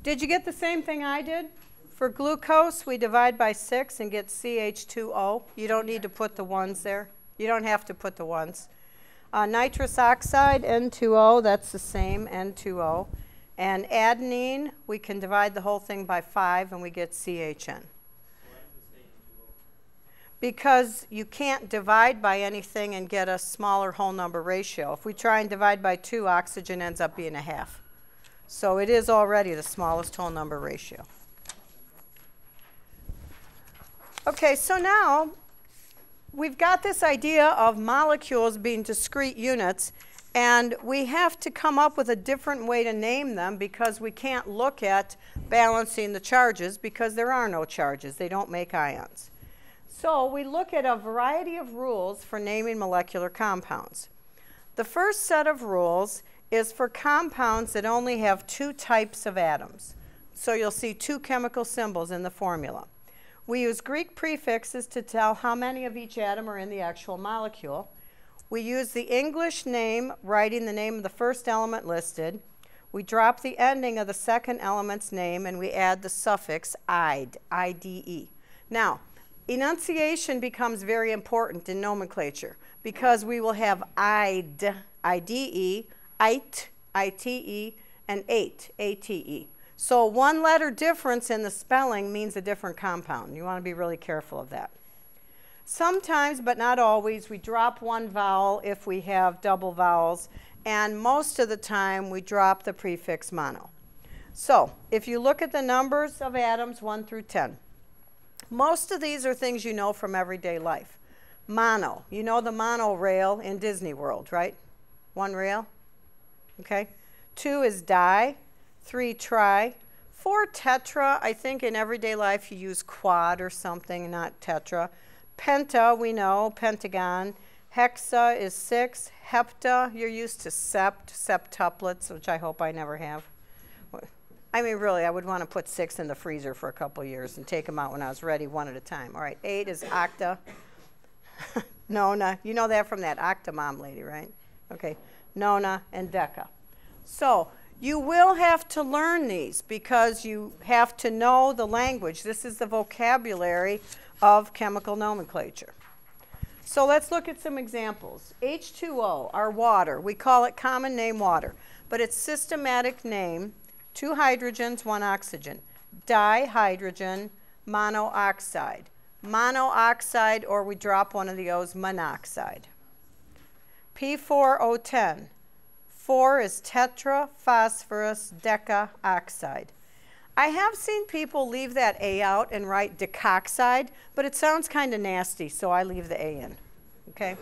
Did you get the same thing I did? For glucose, we divide by 6 and get CH2O. You don't need to put the ones there. You don't have to put the ones. Nitrous oxide, N2O, that's the same, N2O. And adenine, we can divide the whole thing by 5 and we get CHN. Because you can't divide by anything and get a smaller whole number ratio. If we try and divide by 2, oxygen ends up being a half. So it is already the smallest whole number ratio. Okay, so now we've got this idea of molecules being discrete units, and we have to come up with a different way to name them because we can't look at balancing the charges because there are no charges. They don't make ions. So we look at a variety of rules for naming molecular compounds. The first set of rules is for compounds that only have 2 types of atoms. So you'll see 2 chemical symbols in the formula. We use Greek prefixes to tell how many of each atom are in the actual molecule. We use the English name, writing the name of the first element listed. We drop the ending of the second element's name and we add the suffix "ide," I-D-E. Now, enunciation becomes very important in nomenclature because we will have ide, I-D-E, ite, I-T-E, and ate, A-T-E. So 1 letter difference in the spelling means a different compound. You want to be really careful of that. Sometimes, but not always, we drop 1 vowel if we have double vowels, and most of the time we drop the prefix mono. So if you look at the numbers of atoms 1 through 10, most of these are things you know from everyday life. Mono, you know the monorail in Disney World, right? 1 rail, okay? 2 is di, 3 tri, 4 tetra. I think in everyday life you use quad or something, not tetra. Penta, we know, pentagon. Hexa is 6. Hepta, you're used to septuplets, which I hope I never have. I mean, really, I would want to put 6 in the freezer for a couple years and take them out when I was ready, 1 at a time. All right, 8 is octa. Nona, you know that from that Octomom lady, right? Okay, nona and deca. So you will have to learn these because you have to know the language. This is the vocabulary of chemical nomenclature. So let's look at some examples. H2O, our water, we call it common name water, but its systematic name, 2 hydrogens, 1 oxygen. Dihydrogen monoxide. Monoxide, or we drop one of the O's, monoxide. P4O10. 4 is tetraphosphorus decaoxide. I have seen people leave that A out and write decoxide, but it sounds kind of nasty, so I leave the A in. Okay?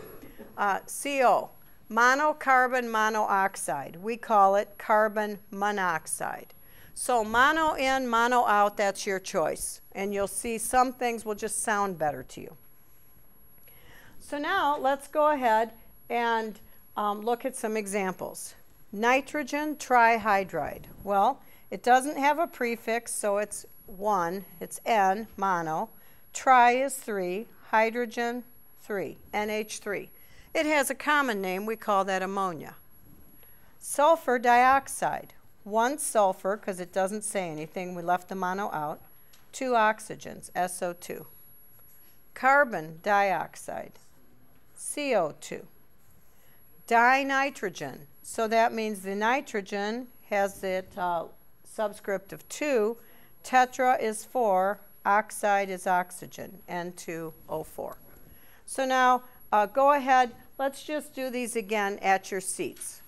CO, monocarbon monoxide. We call it carbon monoxide. So mono in, mono out, that's your choice. And you'll see some things will just sound better to you. So now let's go ahead and look at some examples. Nitrogen trihydride. Well, it doesn't have a prefix, so it's 1. It's N, mono. Tri is 3. Hydrogen, 3. NH3. It has a common name. We call that ammonia. Sulfur dioxide. 1 sulfur, because it doesn't say anything. We left the mono out. 2 oxygens, SO2. Carbon dioxide, CO2. Dinitrogen. So that means the nitrogen has the subscript of 2. Tetra is 4. Oxide is oxygen, N2O4. So now go ahead. Let's just do these again at your seats.